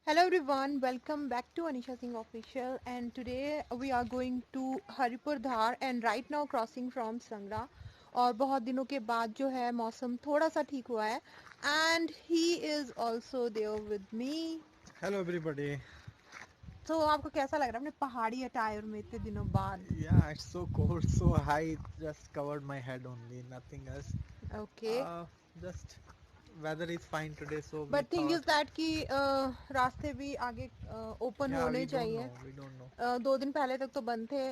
Hello everyone, welcome back to Anisha Singh Official, and today we are going to Haripur Dhar and right now crossing from Sangra. और बहुत दिनों के बाद जो है मौसम थोड़ा सा ठीक हुआ है and he is also there with me. Hello everybody. तो आपको कैसा लग रहा है अपने पहाड़ी अटायर में इतने दिनों बाद? Yeah, it's so cold, so high. Just covered my head only, nothing else. Okay. Uh, just weather is fine today, so we but thing is thought. That कि रास्ते भी आगे ओपन Yeah, होने we don't चाहिए। know. We don't know. 2 दिन पहले तक तो बंद थे।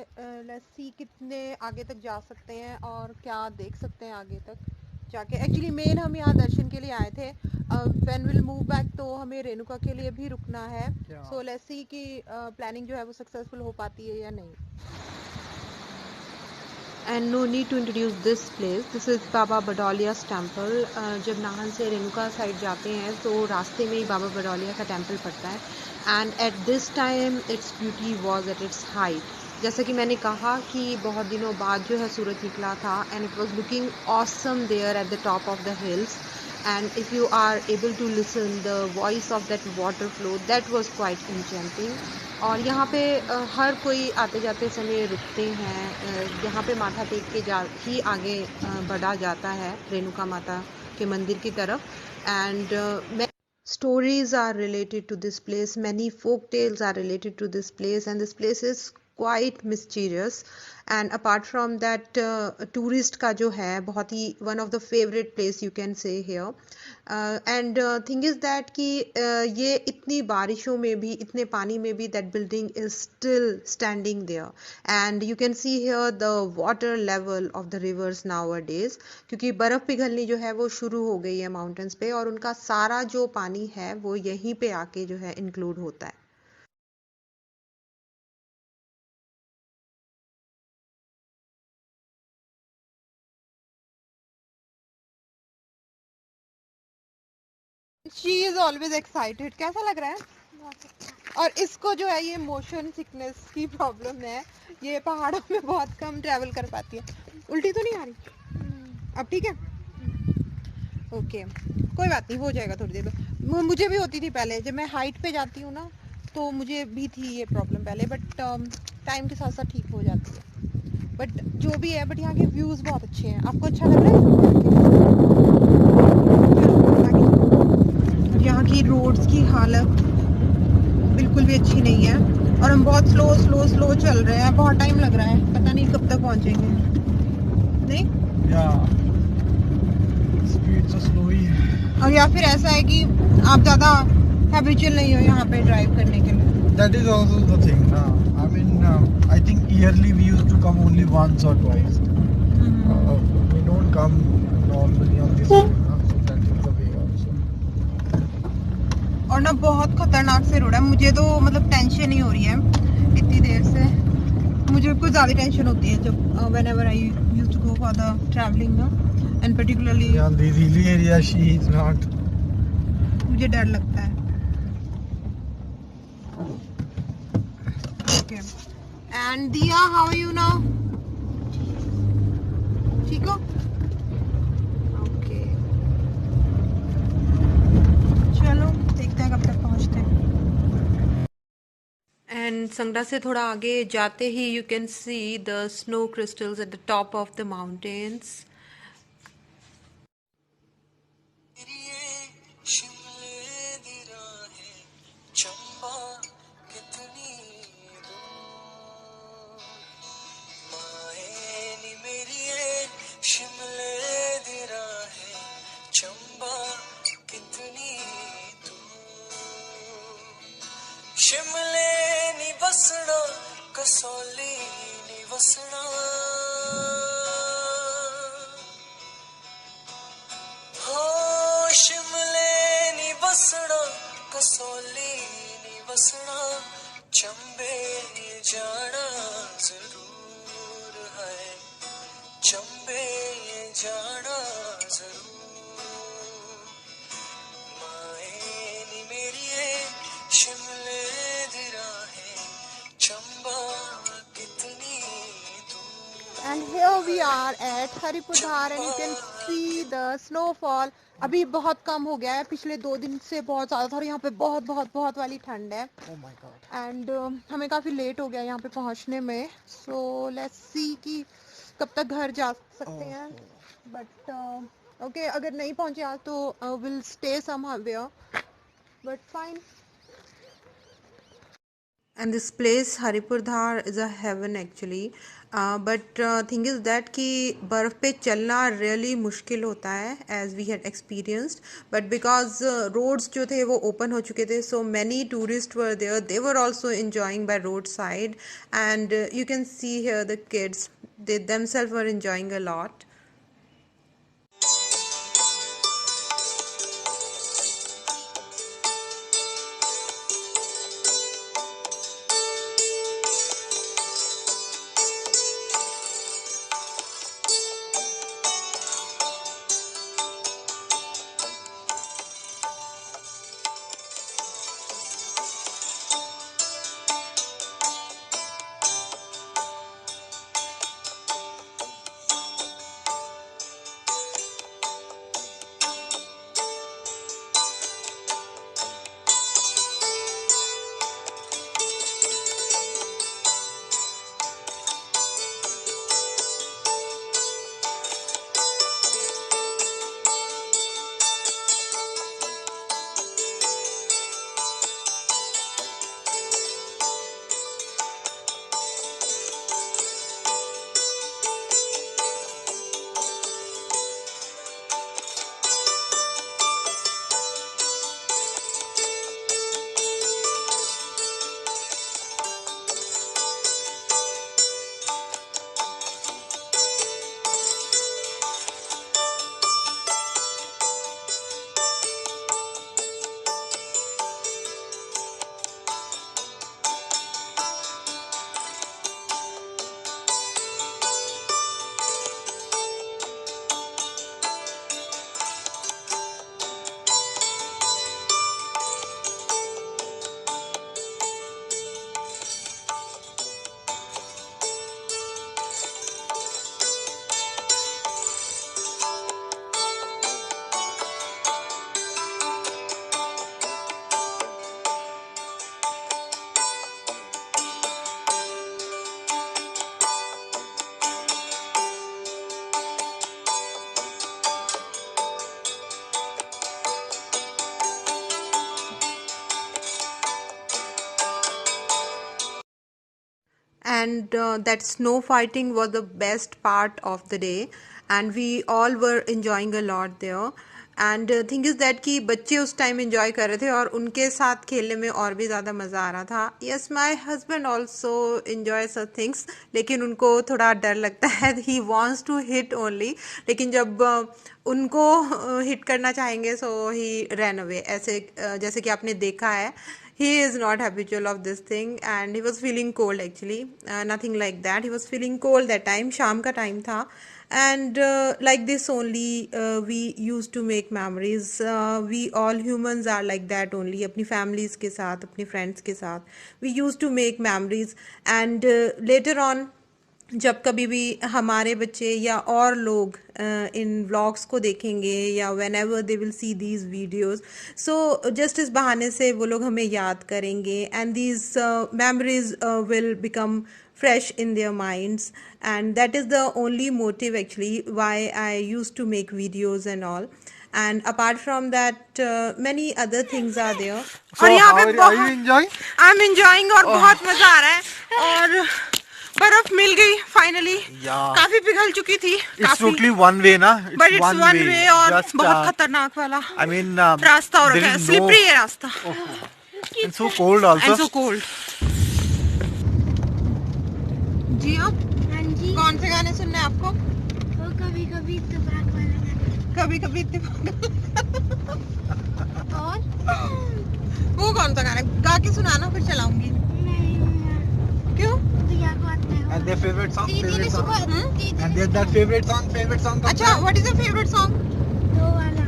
लेट्स सी कितने आगे तक जा सकते हैं और क्या देख सकते हैं आगे तक जाके। एक्चुअली मेन हम यहाँ दर्शन के लिए आए थे। व्हेन विल मूव बैक तो हमें रेणुका के लिए भी रुकना है। Yeah. सो लेट्स सी कि प्लानिंग जो है वो सक्सेसफुल हो पाती है या नहीं। And no need to introduce this place, this is Baba Badoliya's temple. जब नाहन से रेणुका साइड जाते हैं तो रास्ते में ही बाबा बडौलिया का टेम्पल पड़ता है and at this time its beauty was at its height. जैसा कि मैंने कहा कि बहुत दिनों बाद जो है सूरज निकला था and it was looking awesome there at the top of the hills and if you are able to listen the voice of that water flow, that was quite enchanting. और यहाँ पे हर कोई आते जाते समय रुकते हैं। यहाँ पे माथा टेक के जा ही आगे बढ़ा जाता है रेणुका माता के मंदिर की तरफ। And stories are related to this place, many folk tales are related to this place, and this place is quite mysterious. And apart from that, tourist का जो है बहुत ही one of the favorite place you can say here. And thing is that कि ये इतनी बारिशों में भी इतने पानी में भी that building is still standing there, and you can see here the water level of the rivers nowadays, क्योंकि बर्फ़ पिघलनी जो है वो शुरू हो गई है माउंटेन्स पे और उनका सारा जो पानी है वो यहीं पे आके जो है इंक्लूड होता है। She is always excited. कैसा लग रहा है? और इसको जो है ये मोशन सिकनेस की प्रॉब्लम है, ये पहाड़ों में बहुत कम ट्रैवल कर पाती है। उल्टी तो नहीं आ रही? अब ठीक है। ओके, कोई बात नहीं, हो जाएगा थोड़ी देर में। मुझे भी होती थी पहले, जब मैं हाइट पे जाती हूँ ना तो मुझे भी थी ये प्रॉब्लम पहले, बट टाइम के साथ साथ ठीक हो जाती है। बट जो भी है, बट यहाँ के व्यूज़ बहुत अच्छे हैं। आपको अच्छा लग रहा है? यहाँ की रोड्स की हालत बिल्कुल भी अच्छी नहीं है और हम बहुत स्लो स्लो स्लो चल रहे हैं। बहुत टाइम लग रहा है, पता नहीं कब तक पहुँचेंगे। नहीं? Yeah. Speed so slow ही है. और या फिर ऐसा है कि आप ज़्यादा हैबिचुअल नहीं हो यहाँ पे ड्राइव करने के लिए। That is also the thing. I mean, I think yearly we used to come only once or twice. We don't come normally on this way, so that is the way also. और ना बहुत खतरनाक से road है। मुझे तो मतलब tension ही हो रही है इतनी देर से। मुझे कुछ ज़्यादा टेंशन होती है जब whenever I used to go for the traveling ना, and particularly Yeah, the hilly area she is not. मुझे डर लगता है। ओके, एंड दिया, हाउ आर यू नाउ? ठीक हो? ओके, चलो देखते हैं कब तक पहुँचते हैं। एंड संगड़ा से थोड़ा आगे जाते ही you can see the snow crystals at the top of the mountains. शिमले नी बसना कसौली नी वसना हो शिमले नी बसना कसौली नी वसना चंबे जाना जरूर है चंबे जाना जरूर माए नी मेरी शिमले दी राहें चंबा कितनी दूर And here we are at Haripur Dhar and you can see the snowfall अभी बहुत कम हो गया है, पिछले 2 दिन से बहुत ज़्यादा था और यहाँ पे बहुत बहुत बहुत वाली ठंड है। Oh my God. एंड हमें काफ़ी लेट हो गया यहाँ पे पहुँचने में, सो लेट्स सी कि कब तक घर जा सकते हैं। बट ओके, अगर नहीं पहुँचे आज तो will stay somewhere, but fine. And this place Haripur Dhar is a heaven actually, but thing is that कि बर्फ़ पे चलना really मुश्किल होता है as we had experienced, but because roads जो थे वो open हो चुके थे, so many tourists were there, they were also enjoying by roadside, and you can see here the kids, they themselves were enjoying a lot. And that snow fighting was the best part of the day, and we all were enjoying a lot there. And thing is that कि बच्चे उस time enjoy कर रहे थे और उनके साथ खेलने में और भी ज़्यादा मज़ा आ रहा था. Yes, my husband also enjoys such things, लेकिन उनको थोड़ा डर लगता है. He wants to hit only, लेकिन जब उनको hit करना चाहेंगे so he ran away. ऐसे जैसे कि आपने देखा है. He is not habitual of this thing, and he was feeling cold actually. Nothing like that. He was feeling cold that time. शाम का time था, and like this only we used to make memories. We all humans are like that only. अपनी families के साथ, अपनी friends के साथ, we used to make memories, and later on जब कभी भी हमारे बच्चे या और लोग इन व्लॉग्स को देखेंगे या when ever they will see these videos, so just इस बहाने से वो लोग हमें याद करेंगे, and these memories will become fresh in their minds, and that is the only motive actually why I used to make videos and all. And apart from that many other things are there. So how are you enjoying? I'm enjoying और बहुत मजा आ रहा है, और बर्फ मिल गई finally. काफी पिघल चुकी थी. It's totally one way ना. But it's one way और बहुत खतरनाक वाला. I mean रास्ता हो रखा है, स्लिपरी है रास्ता. And so cold also. And so cold. जी हाँ जी. कौन से गाने सुनने हैं आपको? वो कभी कभी इत्तेफाक वाला गाना. कभी कभी इत्तेफाक. और वो कौन सा गाना? गा के सुनाना फिर चलाऊंगी. नहीं क्यों? दिया को आता है. And their favorite song. दीदी ने सुबह दीदी And their that favorite song. अच्छा, what is your favorite song? दो वाला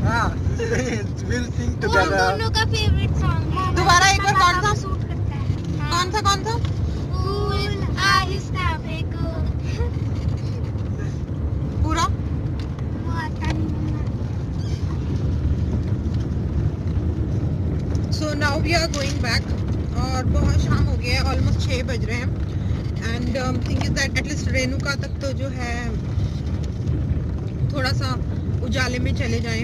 हाँ, we'll sing वो together. दोनों का फेवरेट सॉन्ग है. दोबारा एक बार कौन सा? सूट करता है. कौन सा? फूल आहिस्ता फेंको. Now we are going back और बहुत शाम हो गया है, ऑलमोस्ट 6 बज रहे हैं and thing is that at least Renuka तक तो जो है थोड़ा सा उजाले में चले जाएं।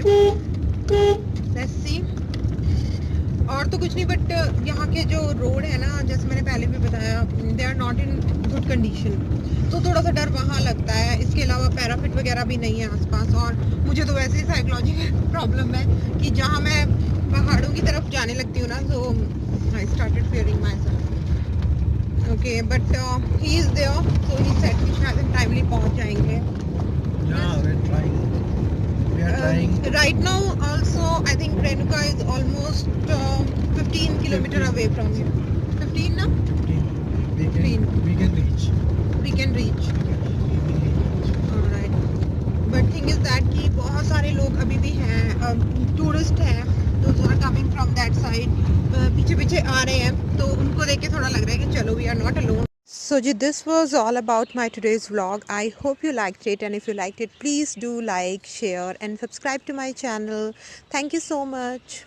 Let's see. और तो कुछ नहीं, बट यहाँ के जो रोड है ना, जैसे मैंने पहले भी बताया, they are not in good condition, तो थोड़ा सा डर वहाँ लगता है। इसके अलावा पैराफिट वगैरह भी नहीं है आसपास, और मुझे तो वैसे ही साइकोलॉजिकल प्रॉब्लम है कि जहाँ मैं पहाड़ों की तरफ जाने लगती हूँ ना, तो I started fearing my self. Okay, but he is there, so he said कि शायद हम टाइमली पहुँच जाएंगे। Yeah, we're trying. We are trying. Right now also I think Renuka is almost 15 kilometer 15. away from here. 15 na? 15. We can 15. we can reach. We can reach. Easily reach. Alright. But thing is that कि बहुत सारे लोग अभी भी हैं, tourist हैं, those who are coming from that side, पीछे पीछे आ रहे हैं, तो उनको देख के थोड़ा लग रहा है कि चलो we are not alone. So ji, this was all about my today's vlog. I hope you liked it, and if you liked it, please do like, share and subscribe to my channel. Thank you so much.